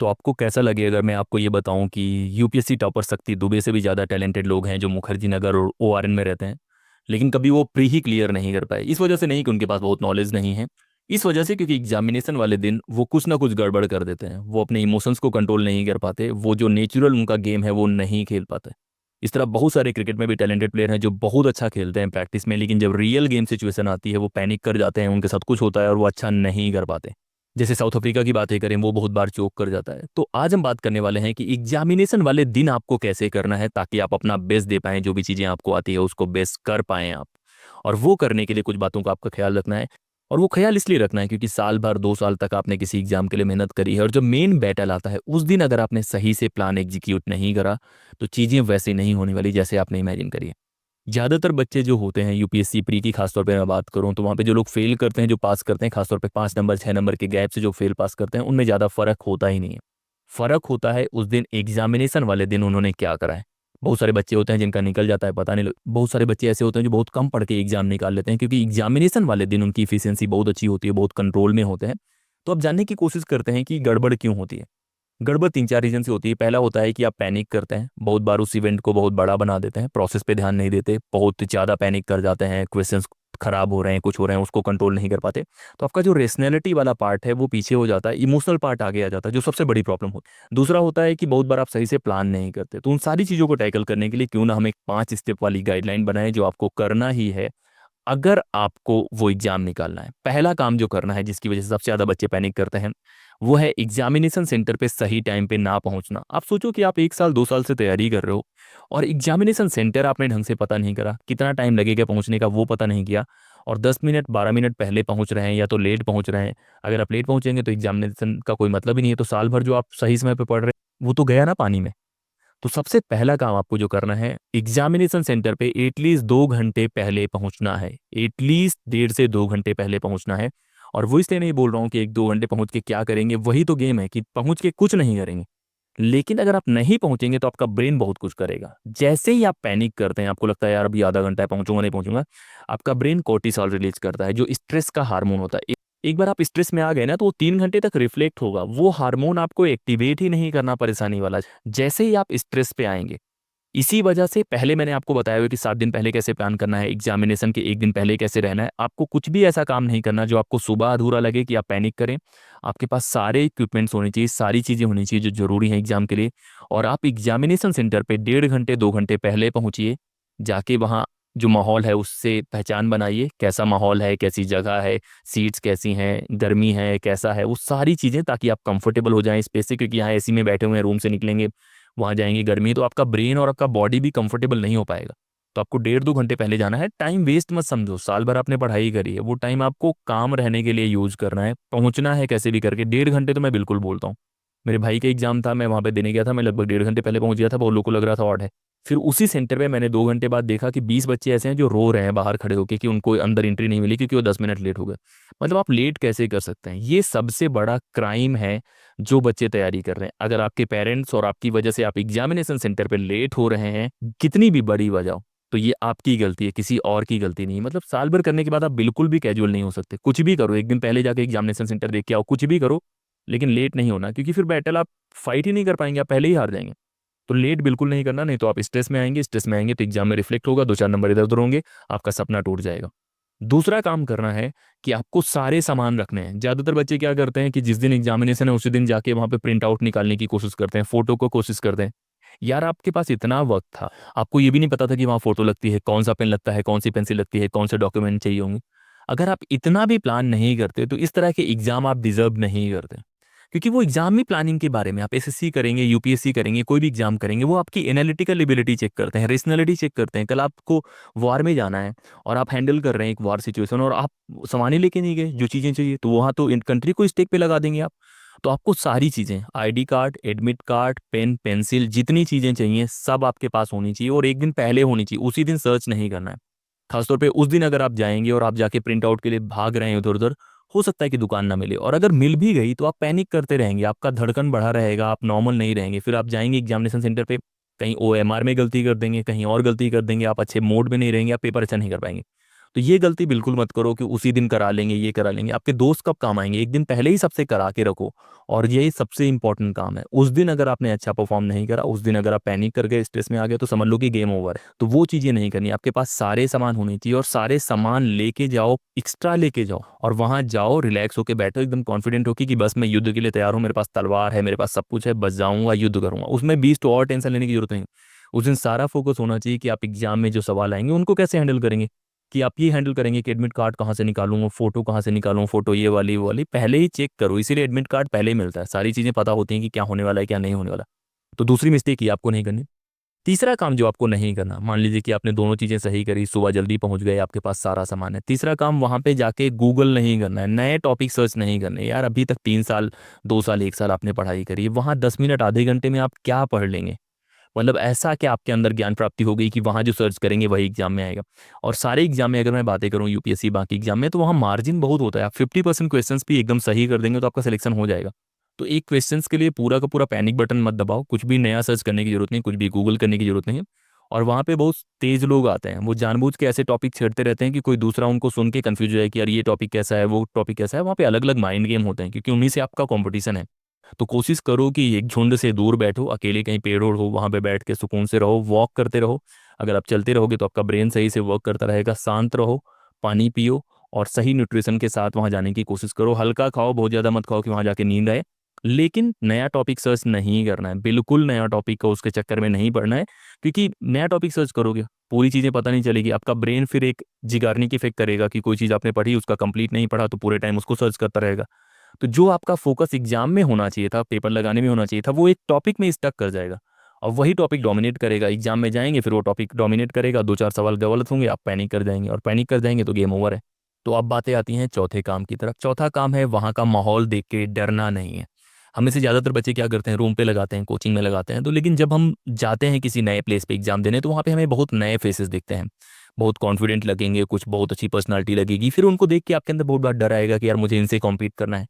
तो आपको कैसा लगे अगर मैं आपको ये बताऊं कि यूपीएससी टॉपर शक्ति दुबे से भी ज़्यादा टैलेंटेड लोग हैं जो मुखर्जी नगर और ओआरएन में रहते हैं, लेकिन कभी वो प्री ही क्लियर नहीं कर पाए। इस वजह से नहीं कि उनके पास बहुत नॉलेज नहीं है, इस वजह से क्योंकि एग्जामिनेशन वाले दिन वो कुछ ना कुछ गड़बड़ कर देते हैं। वो अपने इमोशंस को कंट्रोल नहीं कर पाते, वो जो नेचुरल उनका गेम है वो नहीं खेल पाते। इस तरह बहुत सारे क्रिकेट में भी टैलेंटेड प्लेयर हैं जो बहुत अच्छा खेलते हैं प्रैक्टिस में, लेकिन जब रियल गेम सिचुएशन आती है वो पैनिक कर जाते हैं, उनके साथ कुछ होता है और वो अच्छा नहीं कर पाते। जैसे साउथ अफ्रीका की बात ही करें, वो बहुत बार चोक कर जाता है। तो आज हम बात करने वाले हैं कि एग्जामिनेशन वाले दिन आपको कैसे करना है ताकि आप अपना बेस्ट दे पाएं, जो भी चीज़ें आपको आती है उसको बेस्ट कर पाएं आप। और वो करने के लिए कुछ बातों का आपका ख्याल रखना है। और वो ख्याल इसलिए रखना है क्योंकि साल भर 2 साल तक आपने किसी एग्जाम के लिए मेहनत करी है, और जब मेन बैटल आता है उस दिन अगर आपने सही से प्लान एग्जीक्यूट नहीं करा तो चीज़ें वैसे नहीं होने वाली जैसे आपने इमेजिन करी है। ज़्यादातर बच्चे जो होते हैं यूपीएससी प्री की, खासतौर पे मैं बात करूं तो वहाँ पे जो लोग फेल करते हैं, जो पास करते हैं, खासतौर पे 5 नंबर 6 नंबर के गैप से जो फेल पास करते हैं, उनमें ज़्यादा फर्क होता ही नहीं है। फर्क होता है उस दिन एग्जामिनेशन वाले दिन उन्होंने क्या करा है। बहुत सारे बच्चे होते हैं जिनका निकल जाता है पता नहीं बहुत सारे बच्चे ऐसे होते हैं जो बहुत कम पढ़ के एग्जाम निकाल लेते हैं, क्योंकि एग्जामिनेशन वाले दिन उनकी इफिशियंसी बहुत अच्छी होती है, बहुत कंट्रोल में होते हैं। तो अब जानने की कोशिश करते हैं कि गड़बड़ क्यों होती है। गड़बड़ 3 4 रीजन से होती है। पहला होता है कि आप पैनिक करते हैं, बहुत बार उस इवेंट को बहुत बड़ा बना देते हैं, प्रोसेस पे ध्यान नहीं देते, बहुत ज़्यादा पैनिक कर जाते हैं, क्वेश्चंस खराब हो रहे हैं, कुछ हो रहे हैं, उसको कंट्रोल नहीं कर पाते। तो आपका जो रेशनैलिटी वाला पार्ट है वो पीछे हो जाता है, इमोशनल पार्ट आगे आ जाता है, जो सबसे बड़ी प्रॉब्लम होती है। दूसरा होता है कि बहुत बार आप सही से प्लान नहीं करते। तो उन सारी चीज़ों को टैकल करने के लिए क्यों ना हम एक 5 स्टेप वाली गाइडलाइन बनाएं जो आपको करना ही है अगर आपको वो एग्जाम निकालना है। पहला काम जो करना है, जिसकी वजह से सबसे ज़्यादा बच्चे पैनिक करते हैं, वो है एग्जामिनेशन सेंटर पे सही टाइम पे ना पहुंचना। आप सोचो कि आप 1 साल 2 साल से तैयारी कर रहे हो और एग्जामिनेशन सेंटर आपने ढंग से पता नहीं करा, कितना टाइम लगेगा पहुंचने का वो पता नहीं किया, और 10 मिनट 12 मिनट पहले पहुंच रहे हैं या तो लेट पहुंच रहे हैं। अगर आप लेट पहुंचेंगे तो एग्जामिनेशन का कोई मतलब ही नहीं है, तो साल भर जो आप सही समय पे पढ़ रहे हैं वो तो गया ना पानी में। तो सबसे पहला काम आपको जो करना है, एग्जामिनेशन सेंटर पे एटलीस्ट 2 घंटे पहले पहुंचना है। एटलीस्ट 1.5 से 2 घंटे पहले पहुंचना है। और वो इसलिए नहीं बोल रहा हूँ कि 1 2 घंटे पहुंच के क्या करेंगे, वही तो गेम है कि पहुंच के कुछ नहीं करेंगे। लेकिन अगर आप नहीं पहुंचेंगे तो आपका ब्रेन बहुत कुछ करेगा। जैसे ही आप पैनिक करते हैं, आपको लगता है यार अभी आधा घंटा है, पहुंचूंगा नहीं पहुंचूंगा, आपका ब्रेन कोर्टिसोल रिलीज करता है जो स्ट्रेस का हार्मोन होता है। एक बार आप स्ट्रेस में आ गए ना तो वो 3 घंटे तक रिफ्लेक्ट होगा, वो हार्मोन आपको एक्टिवेट ही नहीं करना परेशानी वाला, जैसे ही आप स्ट्रेस पे आएंगे। इसी वजह से पहले मैंने आपको बताया हुआ कि 7 दिन पहले कैसे प्लान करना है, एग्जामिनेशन के एक दिन पहले कैसे रहना है। आपको कुछ भी ऐसा काम नहीं करना जो आपको सुबह अधूरा लगे कि आप पैनिक करें। आपके पास सारे इक्विपमेंट्स होने चाहिए, सारी चीज़ें होनी चाहिए जो जरूरी है एग्जाम के लिए। और आप एग्जामिनेशन सेंटर पे 1.5 घंटे 2 घंटे पहले पहुंचिए। जाके वहाँ जो माहौल है उससे पहचान बनाइए, कैसा माहौल है, कैसी जगह है, सीट्स कैसी हैं, गर्मी है, कैसा है, वो सारी चीज़ें, ताकि आप कंफर्टेबल हो जाएं स्पेस से। क्योंकि यहाँ एसी में बैठे हुए हैं, रूम से निकलेंगे वहां जाएंगे गर्मी है, तो आपका ब्रेन और आपका बॉडी भी कंफर्टेबल नहीं हो पाएगा। तो आपको 1.5 2 घंटे पहले जाना है। टाइम वेस्ट मत समझो, साल भर आपने पढ़ाई करी है, वो टाइम आपको काम रहने के लिए यूज करना है, पहुंचना है कैसे भी करके। 1.5 घंटे तो मैं बिल्कुल बोलता हूँ। मेरे भाई का एग्जाम था, मैं वहां पे देने गया था, मैं लगभग 1.5 घंटे पहले पहुंच गया था, बहुत लोगों को लग रहा था ऑड है। फिर उसी सेंटर पे मैंने 2 घंटे बाद देखा कि 20 बच्चे ऐसे हैं जो रो रहे हैं बाहर खड़े होकर कि उनको अंदर एंट्री नहीं मिली क्योंकि वो 10 मिनट लेट हो गए। मतलब आप लेट कैसे कर सकते हैं, ये सबसे बड़ा क्राइम है जो बच्चे तैयारी कर रहे हैं। अगर आपके पेरेंट्स और आपकी वजह से आप एग्जामिनेशन सेंटर पे लेट हो रहे हैं, कितनी भी बड़ी वजह हो, तो ये आपकी गलती है, किसी और की गलती नहीं। मतलब साल भर करने के बाद आप बिल्कुल भी कैजुअल नहीं हो सकते। कुछ भी करो, एक दिन पहले जाके एग्जामिनेशन सेंटर देख के आओ, कुछ भी करो, लेकिन लेट नहीं होना, क्योंकि फिर बैटल आप फाइट ही नहीं कर पाएंगे, आप पहले ही हार जाएंगे। तो लेट बिल्कुल नहीं करना, नहीं तो आप स्ट्रेस में आएंगे, स्ट्रेस में आएंगे तो एग्जाम में रिफ्लेक्ट होगा, 2 4 नंबर इधर उधर होंगे, आपका सपना टूट जाएगा। दूसरा काम करना है कि आपको सारे सामान रखने हैं। ज्यादातर बच्चे क्या करते हैं कि जिस दिन एग्जामिनेशन है उसी दिन जाके वहां पे प्रिंट आउट निकालने की कोशिश करते हैं, फोटो को कोशिश करते हैं। यार आपके पास इतना वक्त था, आपको ये भी नहीं पता था कि वहां फोटो लगती है, कौन सा पेन लगता है, कौन सी पेंसिल लगती है, कौन से डॉक्यूमेंट चाहिए होंगे। अगर आप इतना भी प्लान नहीं करते तो इस तरह के एग्जाम आप डिजर्व नहीं करते। क्योंकि वो एग्जाम ही प्लानिंग के बारे में, आप एसएससी करेंगे, यूपीएससी करेंगे, कोई भी एग्जाम करेंगे, वो आपकी एनालिटिकल एबिलिटी चेक करते हैं, रेशनैलिटी चेक करते हैं। कल आपको वॉर में जाना है और आप हैंडल कर रहे हैं एक वॉर सिचुएशन और आप सामान ही लेके नहीं गए जो चीज़ें चाहिए, तो वहाँ तो कंट्री को स्टेक पे लगा देंगे आप। तो आपको सारी चीज़ें, ID card, admit card, pen pencil, जितनी चीज़ें चाहिए सब आपके पास होनी चाहिए, और एक दिन पहले होनी चाहिए, उसी दिन सर्च नहीं करना है। खासतौर पे उस दिन अगर आप जाएंगे और आप जाके प्रिंट आउट के लिए भाग रहे हैं इधर उधर, हो सकता है कि दुकान ना मिले, और अगर मिल भी गई तो आप पैनिक करते रहेंगे, आपका धड़कन बढ़ा रहेगा, आप नॉर्मल नहीं रहेंगे। फिर आप जाएंगे एग्जामिनेशन सेंटर पे, कहीं ओएमआर में गलती कर देंगे, कहीं और गलती कर देंगे, आप अच्छे मोड में नहीं रहेंगे, आप पेपर अच्छा नहीं कर पाएंगे। तो ये गलती बिल्कुल मत करो कि उसी दिन करा लेंगे, ये करा लेंगे। आपके दोस्त कब काम आएंगे, एक दिन पहले ही सबसे करा के रखो। और यही सबसे इंपॉर्टेंट काम है। उस दिन अगर आपने अच्छा परफॉर्म नहीं करा, उस दिन अगर आप पैनिक कर गए, स्ट्रेस में आ गए, तो समझ लो कि गेम ओवर है। तो वो चीज़ें नहीं करनी। आपके पास सारे सामान होने चाहिए और सारे सामान लेके जाओ, एक्स्ट्रा लेके जाओ, और वहां जाओ, रिलैक्स होके बैठो, एकदम कॉन्फिडेंट होके कि बस मैं युद्ध के लिए तैयार हूँ, मेरे पास तलवार है, मेरे पास सब कुछ है, बस जाऊंगा, युद्ध करूंगा। उसमें 20 तो और टेंशन लेने की जरूरत नहीं। उस दिन सारा फोकस होना चाहिए कि आप एग्जाम में जो सवाल आएंगे उनको कैसे हैंडल करेंगे। कि आप ये हैंडल करेंगे कि एडमिट कार्ड कहाँ से निकालूंगा, फोटो कहाँ से निकालूं, फोटो ये वाली वो वाली पहले ही चेक करो। इसीलिए एडमिट कार्ड पहले ही मिलता है, सारी चीज़ें पता होती हैं कि क्या होने वाला है क्या नहीं होने वाला। तो दूसरी मिस्टेक ये आपको नहीं करनी। तीसरा काम जो आपको नहीं करना, मान लीजिए कि आपने दोनों चीज़ें सही करी, सुबह जल्दी पहुंच गए, आपके पास सारा सामान है। तीसरा काम, वहां पे जाके गूगल नहीं करना है, नए टॉपिक सर्च नहीं करने। यार अभी तक 3 साल, 2 साल, 1 साल आपने पढ़ाई करी है, वहाँ 10 मिनट आधे घंटे में आप क्या पढ़ लेंगे। मतलब ऐसा कि आपके अंदर ज्ञान प्राप्ति हो गई कि वहाँ जो सर्च करेंगे वही एग्जाम में आएगा। और सारे एग्जाम में अगर मैं बातें करूँ, यूपीएससी बाकी एग्जाम में, तो वहाँ मार्जिन बहुत होता है। आप 50% क्वेश्चन भी एकदम सही कर देंगे तो आपका सिलेक्शन हो जाएगा। तो एक क्वेश्चंस के लिए पूरा का पूरा पैनिक बटन मत दबाओ, कुछ भी नया सर्च करने की जरूरत नहीं, कुछ भी गूगल करने की जरूरत नहीं है। और वहाँ पे बहुत तेज लोग आते हैं, वो जानबूझ के ऐसे टॉपिक छेड़ते रहते हैं कि कोई दूसरा उनको सुन के कंफ्यूज हो जाए कि यार ये टॉपिक कैसा है, वो टॉपिक कैसा है। वहाँ पे अलग अलग माइंड गेम होते हैं, क्योंकि उन्हीं से आपका कंपटीशन है। तो कोशिश करो कि एक झुंड से दूर बैठो, अकेले कहीं पेड़ ओड़ हो वहाँ पे बैठ के सुकून से रहो, वॉक करते रहो। अगर आप चलते रहोगे तो आपका ब्रेन सही से वर्क करता रहेगा। शांत रहो, पानी पियो, और सही न्यूट्रिशन के साथ वहाँ जाने की कोशिश करो। हल्का खाओ, बहुत ज़्यादा मत खाओ कि वहाँ जाके नींद आए। लेकिन नया टॉपिक सर्च नहीं करना है, बिल्कुल नया टॉपिक को उसके चक्कर में नहीं पड़ना है। क्योंकि नया टॉपिक सर्च करोगे, पूरी चीज़ें पता नहीं चलेगी, आपका ब्रेन फिर एक जिगारनी की इफेक्ट करेगा कि कोई चीज़ आपने पढ़ी, उसका कंप्लीट नहीं पढ़ा, तो पूरे टाइम उसको सर्च करता रहेगा। तो जो आपका फोकस एग्जाम में होना चाहिए था, पेपर लगाने में होना चाहिए था, वो एक टॉपिक में स्टक कर जाएगा। और वही टॉपिक डोमिनेट करेगा। एग्जाम में जाएंगे, फिर वो टॉपिक डोमिनेट करेगा, 2 4 सवाल गलत होंगे, आप पैनिक कर जाएंगे, और पैनिक कर जाएंगे तो गेम ओवर है। तो अब बातें आती हैं चौथे काम की तरफ। चौथा काम है वहाँ का माहौल देख के डरना नहीं है। हमें से ज़्यादातर बच्चे क्या करते हैं, रूम पे लगाते हैं, कोचिंग में लगाते हैं। तो लेकिन जब हम जाते हैं किसी नए प्लेस पे एग्जाम देने, तो वहाँ पे हमें बहुत नए फेसेस दिखते हैं, बहुत कॉन्फिडेंट लगेंगे, कुछ बहुत अच्छी पर्सनालिटी लगेगी। फिर उनको देख के आपके अंदर बहुत बड़ा डर आएगा कि यार मुझे इनसे कॉम्पीट करना है।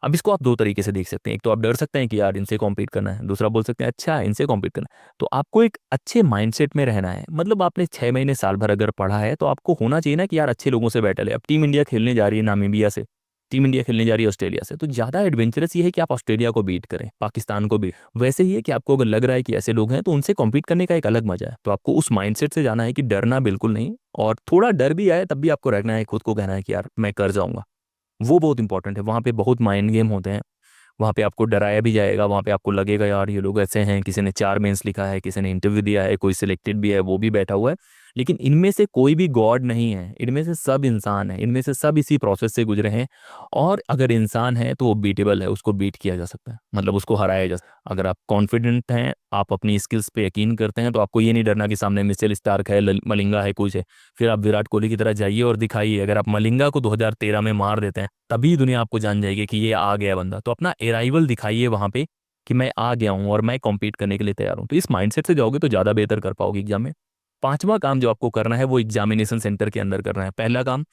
अब इसको आप दो तरीके से देख सकते हैं। एक तो आप डर सकते हैं कि यार इनसे कॉम्पीट करना है, दूसरा बोल सकते हैं अच्छा इनसे कॉम्पीट करना है। तो आपको एक अच्छे माइंडसेट में रहना है। मतलब आपने 6 महीने साल भर अगर पढ़ा है, तो आपको होना चाहिए ना कि यार अच्छे लोगों से बैटल है। अब टीम इंडिया खेलने जा रही है नामीबिया से, टीम इंडिया खेलने जा रही है ऑस्ट्रेलिया से, तो ज़्यादा एडवेंचरस ये है कि आप ऑस्ट्रेलिया को बीट करें, पाकिस्तान को भी। वैसे ही है कि आपको अगर लग रहा है कि ऐसे लोग हैं, तो उनसे कॉम्पीट करने का एक अलग मजा है। तो आपको उस माइंडसेट से जाना है कि डरना बिल्कुल नहीं, और थोड़ा डर भी आए तब भी आपको रखना है, खुद को कहना है कि यार मैं कर जाऊंगा। वो बहुत इंपॉर्टेंट है। वहाँ पे बहुत माइंड गेम होते हैं, वहाँ पे आपको डराया भी जाएगा, वहाँ पे आपको लगेगा यार ये लोग ऐसे हैं, किसी ने 4 मेंस लिखा है, किसी ने इंटरव्यू दिया है, कोई सिलेक्टेड भी है, वो भी बैठा हुआ है। लेकिन इनमें से कोई भी गॉड नहीं है, इनमें से सब इंसान है, इनमें से सब इसी प्रोसेस से गुजरे हैं। और अगर इंसान है तो वो बीटेबल है, उसको बीट किया जा सकता है, मतलब उसको हराया जा सकता है। अगर आप कॉन्फिडेंट हैं, आप अपनी स्किल्स पे यकीन करते हैं, तो आपको ये नहीं डरना कि सामने मिचेल स्टार्क है, मलिंगा है, कुछ है। फिर आप विराट कोहली की तरह जाइए और दिखाइए। अगर आप मलिंगा को 2013 में मार देते हैं, तभी दुनिया आपको जान जाएगी कि ये आ गया बंदा। तो अपना अराइवल दिखाइए वहां पे कि मैं आ गया हूँ और मैं कॉम्पीट करने के लिए तैयार हूँ। तो इस माइंडसेट से जाओगे तो ज़्यादा बेहतर कर पाओगे एग्जाम में। पांचवा काम जो आपको करना है वो एग्जामिनेशन सेंटर के अंदर करना है। पहला काम,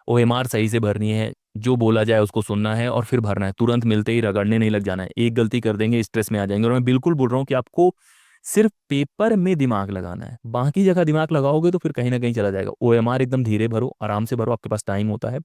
ओएमआर सही से भरनी है, जो बोला जाए उसको सुनना है और फिर भरना है। तुरंत मिलते ही रगड़ने नहीं लग जाना है। एक गलती कर देंगे स्ट्रेस में आ जाएंगे। और मैं बिल्कुल बोल रहा हूँ कि आपको सिर्फ पेपर में दिमाग लगाना है, बाकी जगह दिमाग लगाओगे तो फिर कहीं ना कहीं चला जाएगा। ओएमआर एकदम धीरे भरो, आराम से भरो, आपके पास टाइम होता है।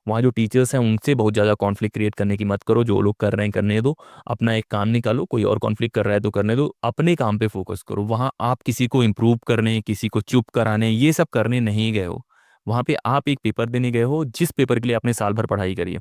वहाँ जो टीचर्स हैं उनसे बहुत ज़्यादा कॉन्फ्लिक्ट क्रिएट करने की मत करो। जो लोग कर रहे हैं करने दो, अपना एक काम निकालो। कोई और कॉन्फ्लिक्ट कर रहा है तो करने दो, अपने काम पे फोकस करो। वहाँ आप किसी को इम्प्रूव करने, किसी को चुप कराने, ये सब करने नहीं गए हो। वहाँ पे आप एक पेपर देने गए हो, जिस पेपर के लिए आपने साल भर पढ़ाई करी है।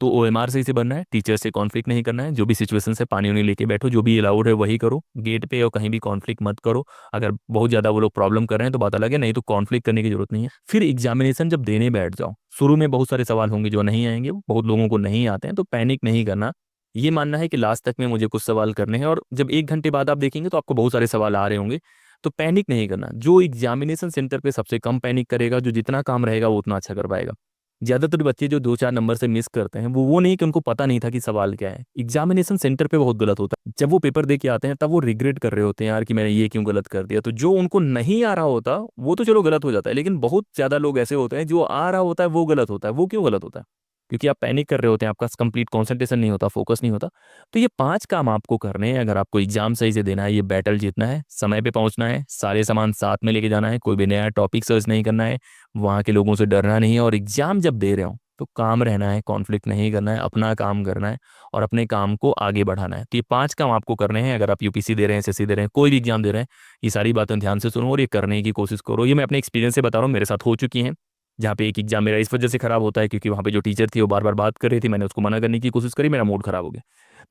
तो ओएमआर से इसे बनना है, टीचर से कॉन्फ्लिक्ट नहीं करना है। जो भी सिचुएशन से पानी उनी लेके बैठो, जो भी अलाउड है वही करो। गेट पे और कहीं भी कॉन्फ्लिक्ट मत करो। अगर बहुत ज़्यादा वो लोग प्रॉब्लम कर रहे हैं तो बात अलग है, नहीं तो कॉन्फ्लिक्ट करने की जरूरत नहीं है। फिर एग्जामिनेशन जब देने बैठ जाओ, शुरू में बहुत सारे सवाल होंगे जो नहीं आएंगे, बहुत लोगों को नहीं आते हैं, तो पैनिक नहीं करना। ये मानना है कि लास्ट तक में मुझे कुछ सवाल करने हैं, और जब 1 घंटे बाद आप देखेंगे तो आपको बहुत सारे सवाल आ रहे होंगे। तो पैनिक नहीं करना। जो एग्जामिनेशन सेंटर पे सबसे कम पैनिक करेगा, जो जितना काम रहेगा वो उतना अच्छा कर पाएगा। ज्यादातर बच्चे जो 2 4 नंबर से मिस करते हैं, वो नहीं कि उनको पता नहीं था कि सवाल क्या है। एग्जामिनेशन सेंटर पे बहुत गलत होता है। जब वो पेपर दे के आते हैं तब वो रिग्रेट कर रहे होते हैं, यार कि मैंने ये क्यों गलत कर दिया। तो जो उनको नहीं आ रहा होता वो तो चलो गलत हो जाता है, लेकिन बहुत ज्यादा लोग ऐसे होते हैं जो आ रहा होता है वो गलत होता है। वो क्यों गलत होता है? क्योंकि आप पैनिक कर रहे होते हैं, आपका कंप्लीट कंसंट्रेशन नहीं होता, फोकस नहीं होता। तो ये 5 काम आपको करने हैं अगर आपको एग्जाम सही से देना है, ये बैटल जीतना है, समय पे पहुंचना है, सारे सामान साथ में लेके जाना है, कोई भी नया टॉपिक सर्च नहीं करना है, वहाँ के लोगों से डरना नहीं है, और एग्जाम जब दे रहे हो तो काम रहना है, कॉन्फ्लिक्ट नहीं करना है, अपना काम करना है और अपने काम को आगे बढ़ाना है। तो ये 5 काम आपको करने हैं अगर आप यूपीसी दे रहे हैं, एसएससी दे रहे हैं, कोई भी एग्जाम दे रहे हैं। ये सारी बातें ध्यान से सुनो और ये करने की कोशिश करो। ये मैं अपने एक्सपीरियंस से बता रहा हूँ, मेरे साथ हो चुकी हैं। जहाँ पे एक एग्जाम मेरा इस वजह से खराब होता है क्योंकि वहाँ पे जो टीचर थी वो बार बार बात कर रही थी, मैंने उसको मना करने की कोशिश करी, मेरा मूड खराब हो गया।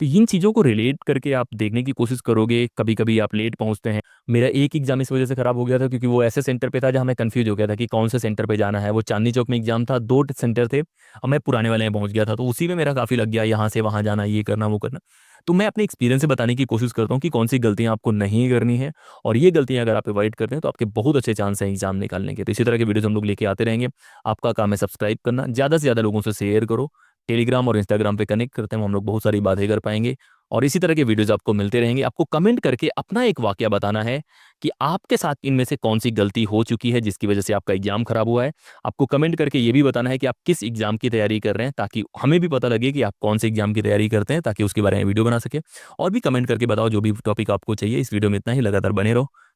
तो इन चीज़ों को रिलेट करके आप देखने की कोशिश करोगे। कभी कभी आप लेट पहुंचते हैं। मेरा एक एग्जाम इस वजह से खराब हो गया था क्योंकि वो ऐसे सेंटर पे था जहाँ मैं कंफ्यूज हो गया था कि कौन से सेंटर पे जाना है। वो चांदनी चौक में एग्जाम था, 2 सेंटर थे और मैं पुराने वाले में पहुंच गया था, तो उसी में मेरा काफ़ी लग गया, यहाँ से वहाँ जाना, ये करना वो करना। तो मैं अपने एक्सपीरियंस से बताने की कोशिश करता हूँ कि कौन सी गलतियाँ आपको नहीं करनी है, और ये गलतियाँ अगर आप अवॉइड करते हैं तो आपके बहुत अच्छे चांस हैं एग्जाम निकालने के। तो इसी तरह के वीडियोस हम लोग लेके आते रहेंगे। आपका काम है सब्सक्राइब करना, ज़्यादा से ज़्यादा लोगों से शेयर करो। टेलीग्राम और इंस्टाग्राम पे कनेक्ट करते हैं हम लोग, बहुत सारी बातें कर पाएंगे। और इसी तरह के वीडियोस आपको मिलते रहेंगे। आपको कमेंट करके अपना एक वाकया बताना है कि आपके साथ इनमें से कौन सी गलती हो चुकी है जिसकी वजह से आपका एग्जाम खराब हुआ है। आपको कमेंट करके ये भी बताना है कि आप किस एग्जाम की तैयारी कर रहे हैं, ताकि हमें भी पता लगे कि आप कौन से एग्जाम की तैयारी करते हैं, ताकि उसके बारे में वीडियो बना सके। और भी कमेंट करके बताओ जो भी टॉपिक आपको चाहिए। इस वीडियो में इतना ही, लगातार बने रहो।